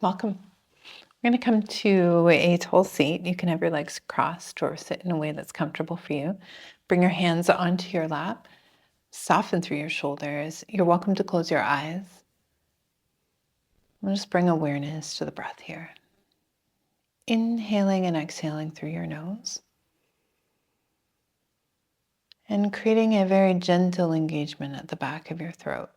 Welcome. We're going to come to a tall seat. You can have your legs crossed or sit in a way that's comfortable for you. Bring your hands onto your lap. Soften through your shoulders. You're welcome to close your eyes. And just bring awareness to the breath here. Inhaling and exhaling through your nose. And creating a very gentle engagement at the back of your throat.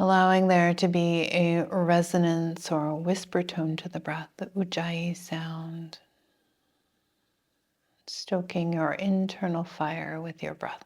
Allowing there to be a resonance or a whisper tone to the breath, the ujjayi sound. Stoking your internal fire with your breath.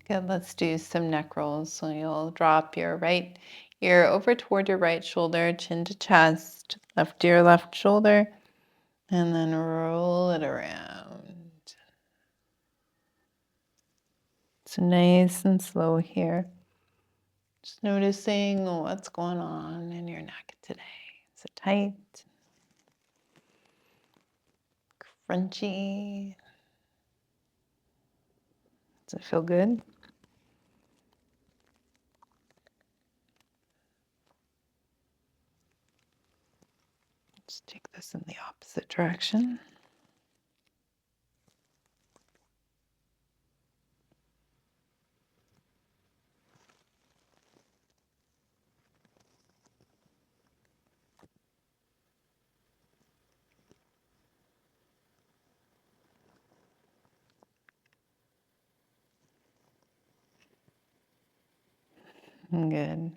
Good, let's do some neck rolls. So you'll drop your right ear over toward your right shoulder, chin to chest, left ear, left shoulder, and then roll it around. It's nice and slow here. Just noticing what's going on in your neck today. Is it tight? Crunchy? Does it feel good? Let's take this in the opposite direction. Good.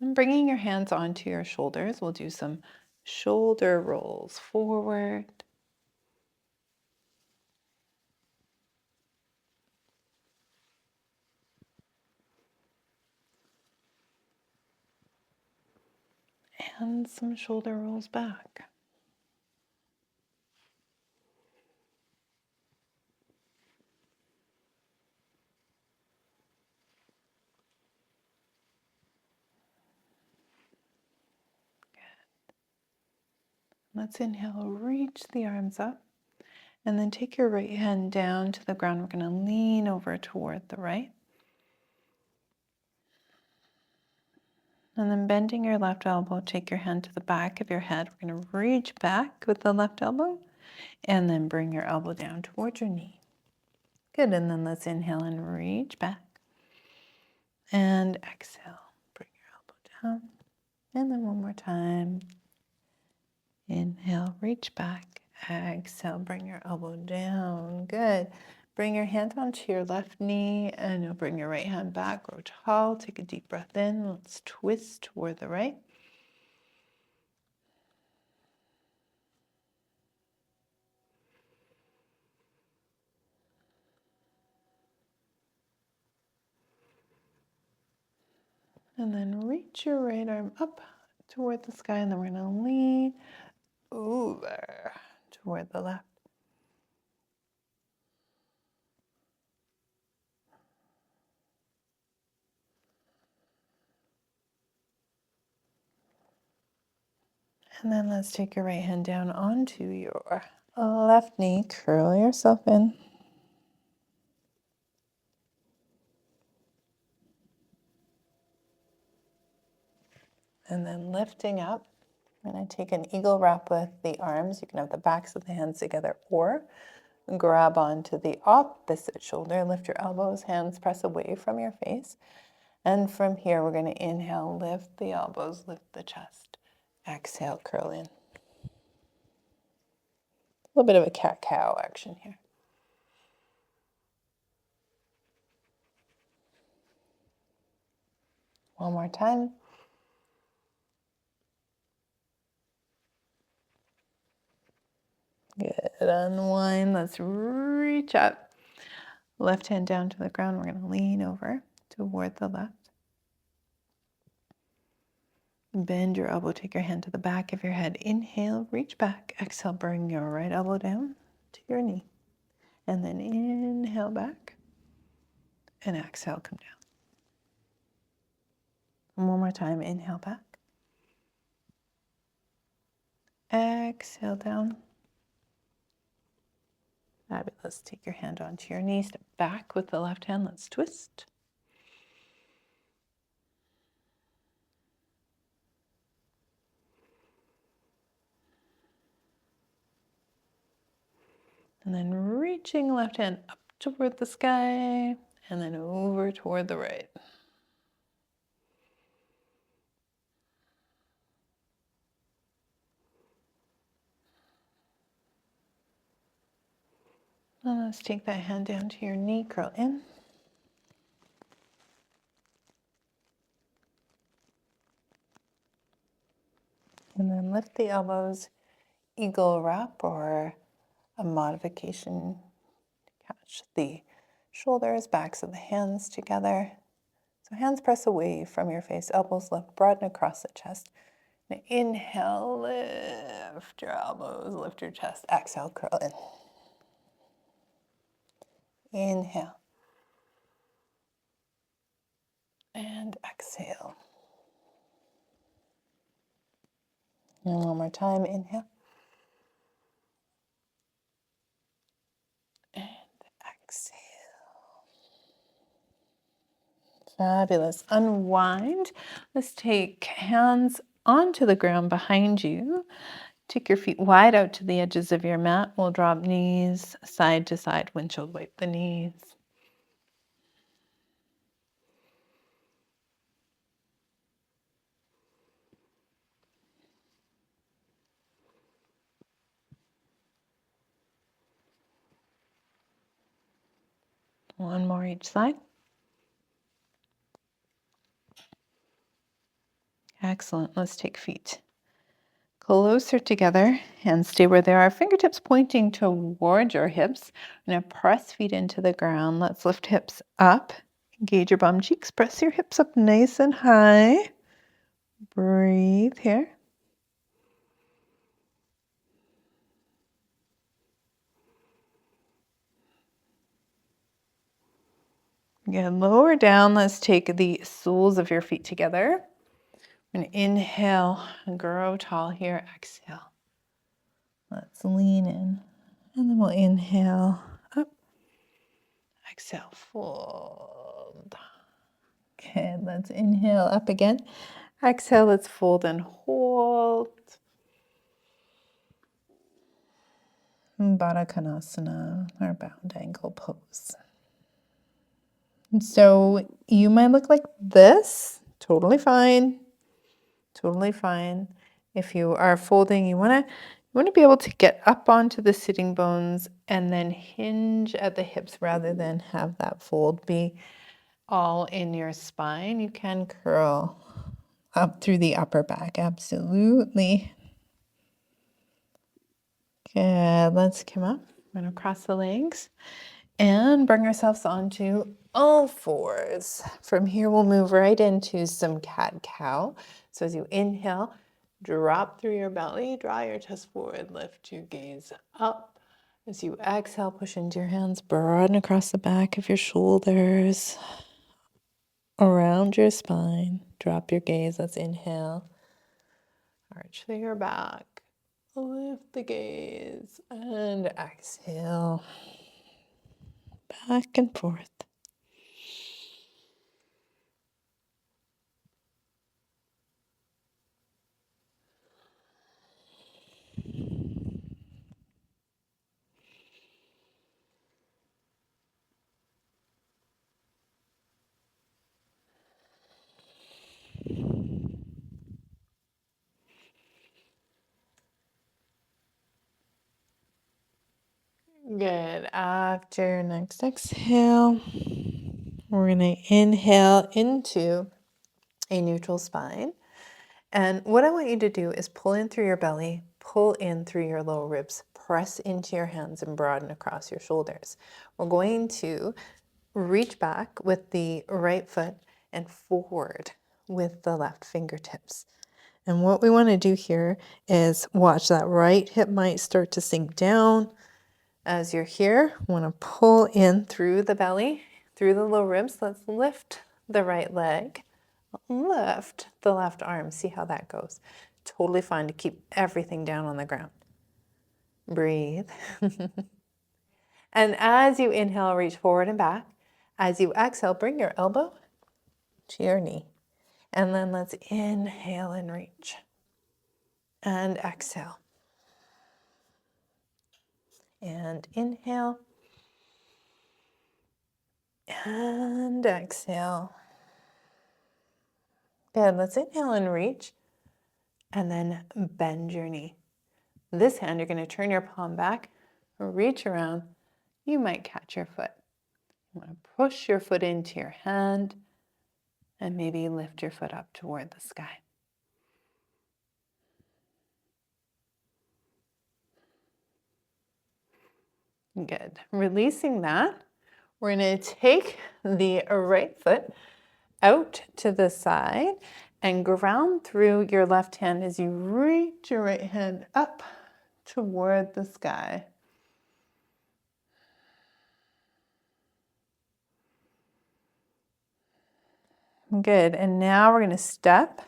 And bringing your hands onto your shoulders, we'll do some shoulder rolls forward. And some shoulder rolls back. Let's inhale, reach the arms up, and then take your right hand down to the ground. We're going to lean over toward the right. And then bending your left elbow, take your hand to the back of your head. We're going to reach back with the left elbow, and then bring your elbow down towards your knee. Good, and then let's inhale and reach back. And exhale, bring your elbow down. And then one more time. Inhale, reach back. Exhale, bring your elbow down. Good. Bring your hand onto your left knee and you'll bring your right hand back. Grow tall. Take a deep breath in. Let's twist toward the right. And then reach your right arm up toward the sky. And then we're going to lean over toward the left. And then let's take your right hand down onto your left knee. Curl yourself in. And then lifting up. I'm going to take an eagle wrap with the arms. You can have the backs of the hands together or grab onto the opposite shoulder. Lift your elbows, hands press away from your face. And from here, we're going to inhale, lift the elbows, lift the chest. Exhale, curl in. A little bit of a cat-cow action here. One more time. Good. Unwind. Let's reach up. Left hand down to the ground. We're going to lean over toward the left. Bend your elbow, take your hand to the back of your head. Inhale, reach back. Exhale, bring your right elbow down to your knee. And then inhale back. And exhale, come down. And one more time, inhale back. Exhale down. Fabulous. Take your hand onto your knee. Step back with the left hand. Let's twist. And then reaching left hand up toward the sky and then over toward the right. And let's take that hand down to your knee, curl in. And then lift the elbows, eagle wrap, or a modification. Catch the shoulders, backs of the hands together. So hands press away from your face, elbows lift, broaden across the chest. Now inhale, lift your elbows, lift your chest. Exhale, curl in. Inhale. And exhale. And one more time, inhale. And exhale. Fabulous. Unwind. Let's take hands onto the ground behind you. Take your feet wide out to the edges of your mat. We'll drop knees side to side, windshield wipe the knees. One more each side. Excellent. Let's take feet closer together and stay where they are. Fingertips pointing toward your hips. I'm going to press feet into the ground. Let's lift hips up. Engage your bum cheeks. Press your hips up nice and high. Breathe here. Again, lower down. Let's take the soles of your feet together. We're going to inhale and grow tall here. Exhale. Let's lean in. And then we'll inhale up. Exhale, fold. Okay, let's inhale up again. Exhale, let's fold and hold. Baddha Konasana, our bound angle pose. So you might look like this, totally fine, totally fine. If you are folding, you want to be able to get up onto the sitting bones and then hinge at the hips rather than have that fold be all in your spine. You can curl up through the upper back, absolutely. Good, let's come up. We're going to cross the legs and bring ourselves onto all fours. From here, we'll move right into some cat-cow. So as you inhale, drop through your belly, draw your chest forward, lift your gaze up. As you exhale, push into your hands, broaden across the back of your shoulders, around your spine. Drop your gaze, let's inhale. Arch through your back, lift the gaze, and exhale. Back and forth. Good. After your next exhale, we're going to inhale into a neutral spine. And what I want you to do is pull in through your belly, pull in through your lower ribs. press into your hands and broaden across your shoulders. We're going to reach back with the right foot and forward with the left fingertips. And what we want to do here is watch that right hip might start to sink down. As you're here, want to pull in through the belly, through the low ribs. Let's lift the right leg, lift the left arm. See how that goes. Totally fine to keep everything down on the ground. Breathe. And as you inhale, reach forward and back. As you exhale, bring your elbow to your knee. And then let's inhale and reach. And exhale. And inhale. And exhale. Good. Let's inhale and reach. And then bend your knee. This hand, you're going to turn your palm back, reach around. You might catch your foot. You want to push your foot into your hand and maybe lift your foot up toward the sky. Good. Releasing that, we're going to take the right foot out to the side and ground through your left hand as you reach your right hand up toward the sky. Good. And now we're going to step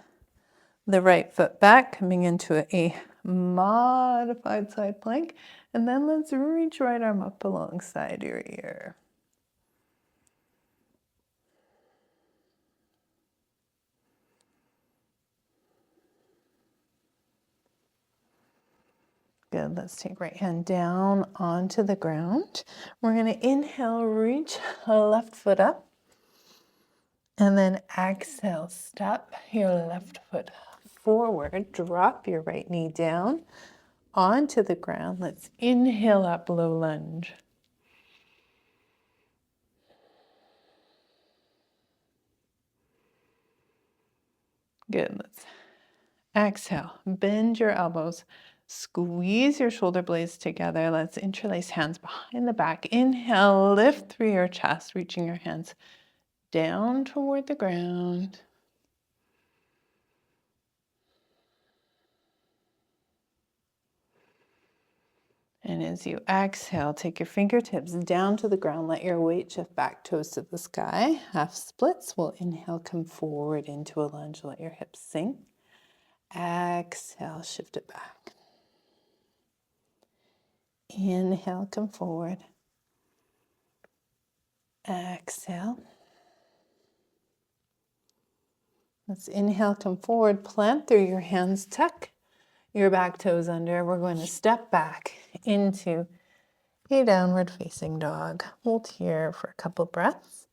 the right foot back, coming into a modified side plank. And then let's reach right arm up alongside your ear. Good. Let's take right hand down onto the ground. We're going to inhale, reach left foot up. And then exhale, step your left foot forward. Drop your right knee down onto the ground. Let's inhale up, low lunge. Good. Let's exhale. Bend your elbows. Squeeze your shoulder blades together. Let's interlace hands behind the back. Inhale, lift through your chest, reaching your hands down toward the ground. And as you exhale, take your fingertips down to the ground. Let your weight shift back, toes to the sky. Half splits. We'll inhale, come forward into a lunge. Let your hips sink. Exhale, shift it back. Inhale, come forward. Exhale. Let's inhale, come forward. Plant through your hands. Tuck your back toes under. We're going to step back into a downward facing dog. Hold here for a couple breaths.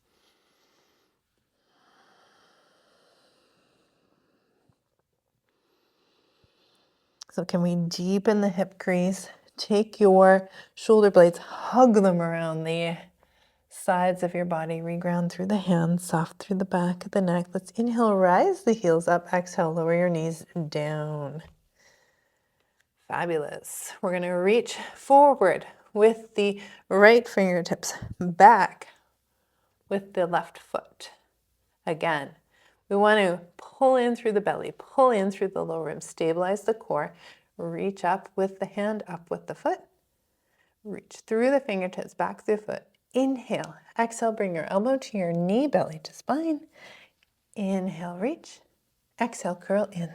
So can we deepen the hip crease? Take your shoulder blades, hug them around the sides of your body, reground through the hands, soft through the back of the neck. Let's inhale, rise the heels up. Exhale, lower your knees down. Fabulous. We're going to reach forward with the right fingertips, back with the left foot. Again, we want to pull in through the belly, pull in through the lower ribs, stabilize the core, reach up with the hand, up with the foot, reach through the fingertips, back through the foot. Inhale, exhale, bring your elbow to your knee, belly to spine. Inhale, reach. Exhale, curl in.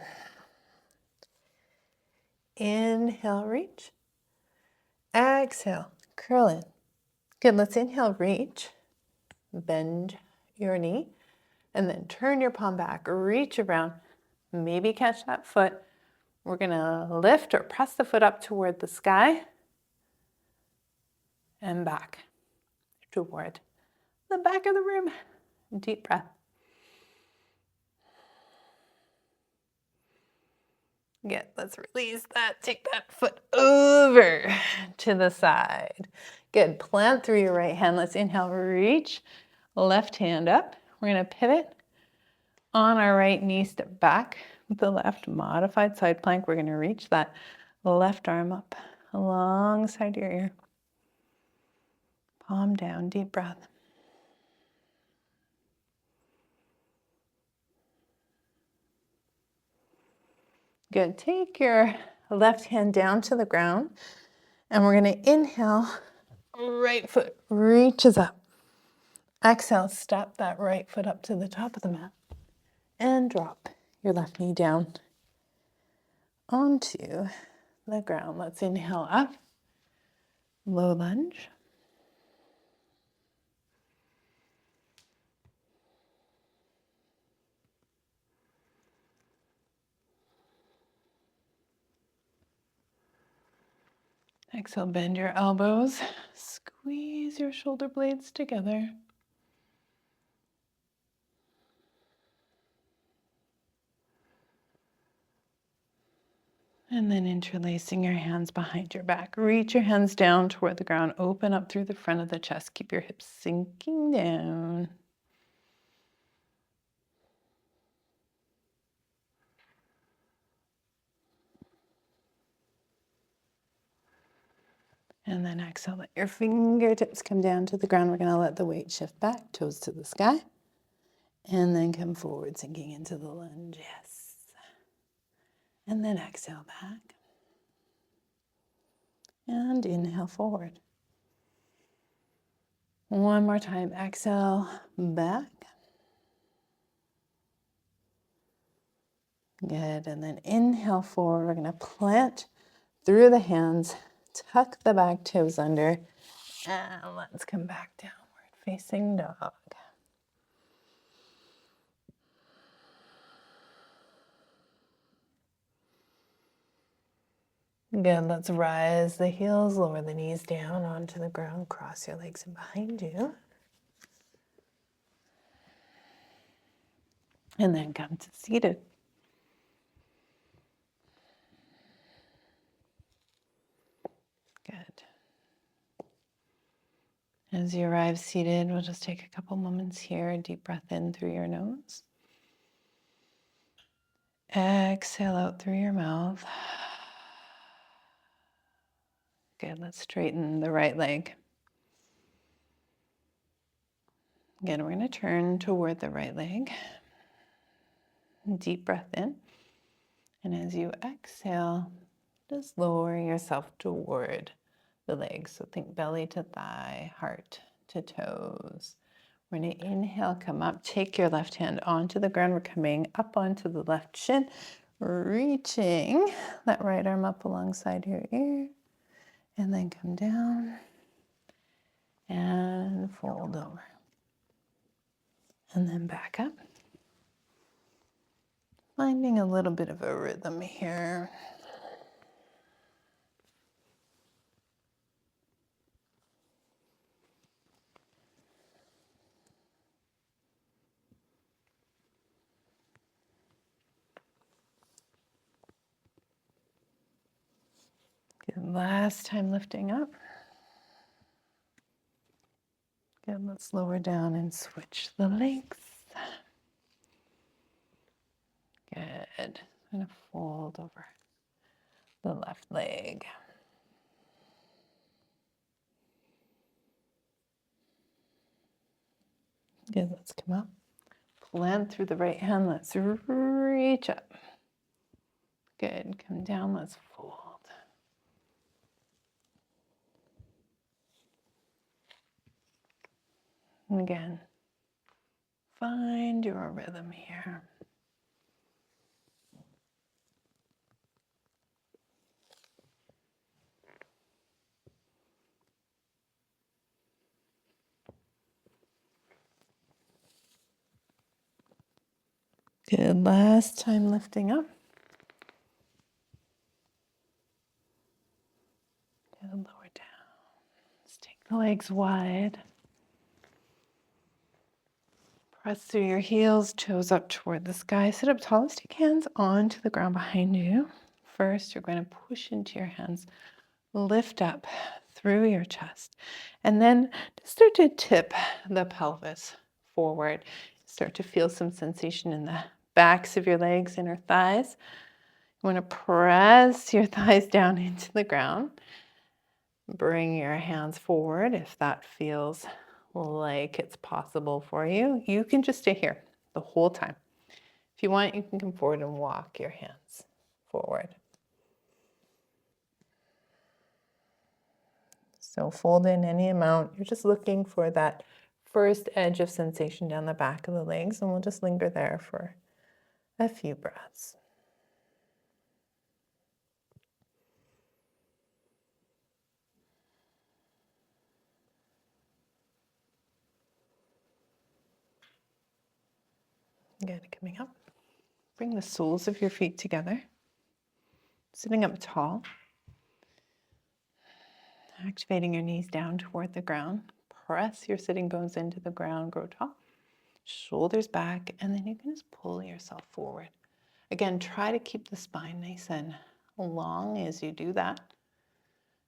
Inhale, reach. Exhale, curl in. Good, let's inhale, reach. Bend your knee. And then turn your palm back, reach around. Maybe catch that foot. We're going to lift or press the foot up toward the sky. And back toward the back of the room. Deep breath. Good, let's release that. Take that foot over to the side. Good, plant through your right hand. Let's inhale, reach. Left hand up. We're going to pivot on our right knee, step back with the left, modified side plank. We're going to reach that left arm up alongside your ear. Palm down, deep breath. Good. Take your left hand down to the ground, and we're going to inhale, right foot reaches up. Exhale, step that right foot up to the top of the mat and drop your left knee down onto the ground. Let's inhale up, low lunge. Exhale, bend your elbows, squeeze your shoulder blades together. And then interlacing your hands behind your back. Reach your hands down toward the ground. Open up through the front of the chest. Keep your hips sinking down. And then exhale, let your fingertips come down to the ground. We're going to let the weight shift back, toes to the sky. And then come forward, sinking into the lunge. Yes. And then exhale back. And inhale forward. One more time. Exhale back. Good. And then inhale forward. We're going to plant through the hands. Tuck the back toes under. And let's come back downward facing dog. Good, let's rise the heels, lower the knees down onto the ground, cross your legs in behind you. And then come to seated. Good. As you arrive seated, we'll just take a couple moments here. Deep breath in through your nose. Exhale out through your mouth. Good, let's straighten the right leg. Again, we're going to turn toward the right leg. Deep breath in. And as you exhale, just lower yourself toward the legs. So think belly to thigh, heart to toes. We're going to inhale, come up, take your left hand onto the ground. We're coming up onto the left shin, reaching that right arm up alongside your ear, and then come down and fold over. And then back up. Finding a little bit of a rhythm here. Good. Last time lifting up. Good. Let's lower down and switch the legs. Good. I'm going to fold over the left leg. Good. Let's come up. Plant through the right hand. Let's reach up. Good. Come down. Let's fold. And again, find your rhythm here. Good. Last time lifting up. Good. Lower down. Let's take the legs wide. Press through your heels, toes up toward the sky. Sit up tall. Let's take hands onto the ground behind you. First, you're going to push into your hands. Lift up through your chest. And then just start to tip the pelvis forward. Start to feel some sensation in the backs of your legs, inner thighs. You want to press your thighs down into the ground. Bring your hands forward if that feels like it's possible for you. You can just stay here the whole time. If you want, you can come forward and walk your hands forward. So fold in any amount. You're just looking for that first edge of sensation down the back of the legs, and we'll just linger there for a few breaths. Good, coming up. Bring the soles of your feet together, sitting up tall. Activating your knees down toward the ground. Press your sitting bones into the ground, grow tall. Shoulders back, and then you can just pull yourself forward. Again, try to keep the spine nice and long as you do that.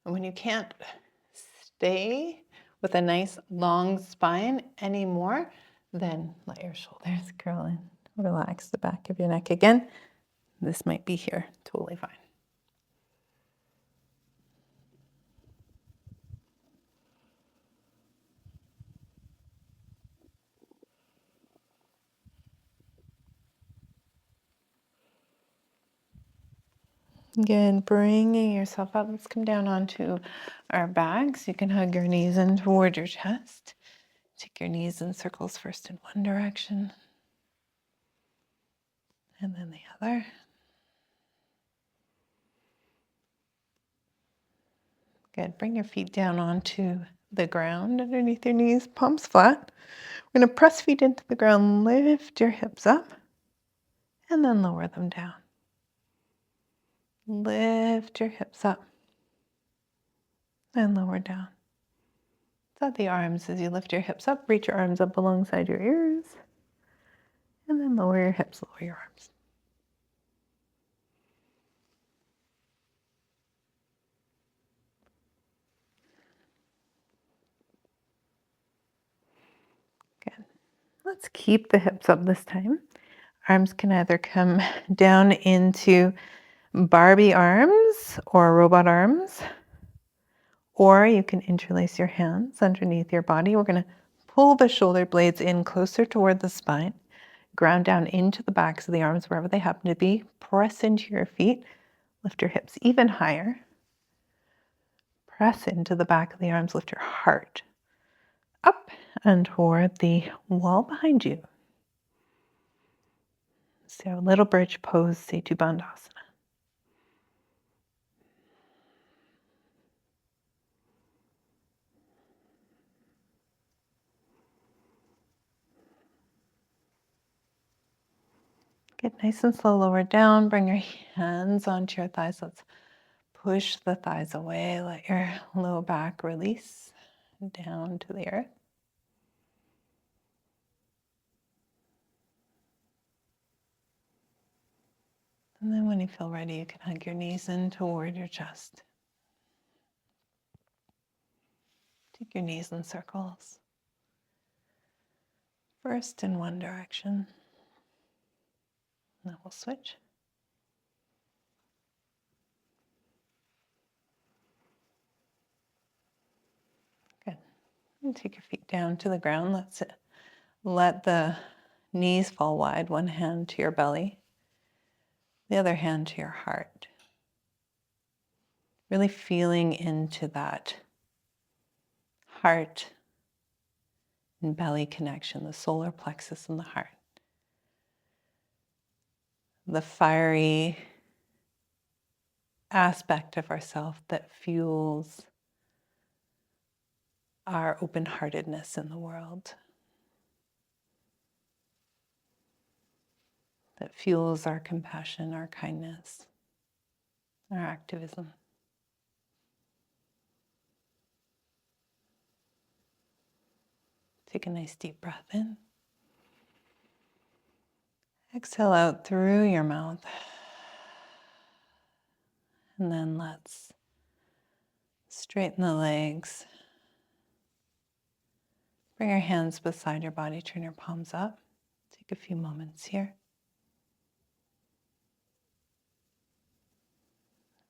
And when you can't stay with a nice long spine anymore, then let your shoulders curl in. Relax the back of your neck again. This might be here, totally fine. Again, bringing yourself up. Let's come down onto our backs. You can hug your knees in toward your chest. Take your knees in circles first in one direction and then the other. Good. Bring your feet down onto the ground underneath your knees, palms flat. We're going to press feet into the ground, lift your hips up, and then lower them down. Lift your hips up and lower down. Set the arms as you lift your hips up. Reach your arms up alongside your ears. And then lower your hips, lower your arms. Good. Let's keep the hips up this time. Arms can either come down into Barbie arms or robot arms, or you can interlace your hands underneath your body. We're going to pull the shoulder blades in closer toward the spine, ground down into the backs of the arms wherever they happen to be. Press into your feet, lift your hips even higher. Press into the back of the arms, lift your heart up and toward the wall behind you. So little bridge pose, Setu Bandhasana. Get nice and slow, lower down. Bring your hands onto your thighs. Let's push the thighs away. Let your low back release down to the earth. And then when you feel ready, you can hug your knees in toward your chest. Take your knees in circles. First in one direction. Then we'll switch. Good. And take your feet down to the ground. Let the knees fall wide. One hand to your belly. The other hand to your heart. Really feeling into that heart and belly connection, the solar plexus and the heart. The fiery aspect of ourself that fuels our open-heartedness in the world, that fuels our compassion, our kindness, our activism. Take a nice deep breath in. Exhale out through your mouth. And then let's straighten the legs. Bring your hands beside your body, turn your palms up. Take a few moments here.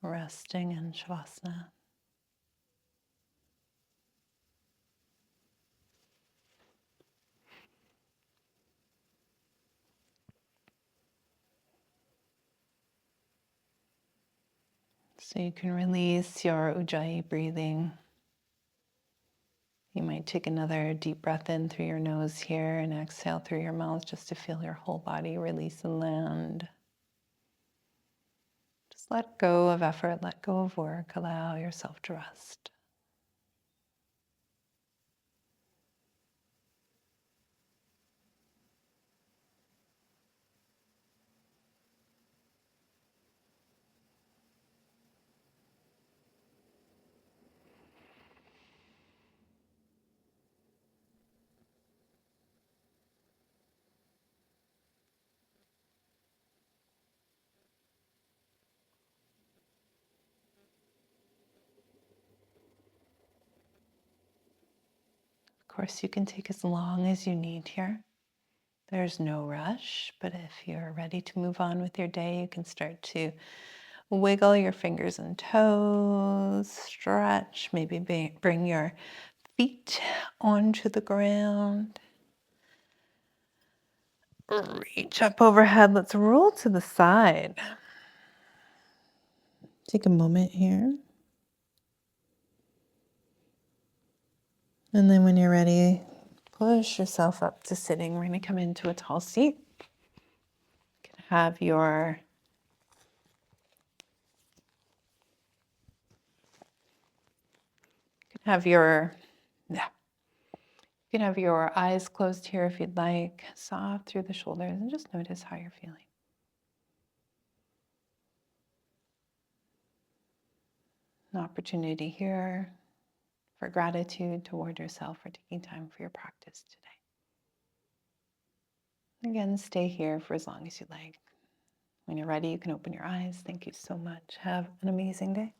Resting in Shavasana. So you can release your Ujjayi breathing. You might take another deep breath in through your nose here and exhale through your mouth just to feel your whole body release and land. Just let go of effort, let go of work, allow yourself to rest. Of course, you can take as long as you need here. There's no rush, but if you're ready to move on with your day, you can start to wiggle your fingers and toes, stretch, maybe bring your feet onto the ground. Reach up overhead. Let's roll to the side. Take a moment here. And then when you're ready, push yourself up to sitting. We're going to come into a tall seat. You can have your yeah. You can have your eyes closed here if you'd like, soft through the shoulders, and just notice how you're feeling. An opportunity here for gratitude toward yourself for taking time for your practice today. Again, stay here for as long as you like. When you're ready, you can open your eyes. Thank you so much. Have an amazing day.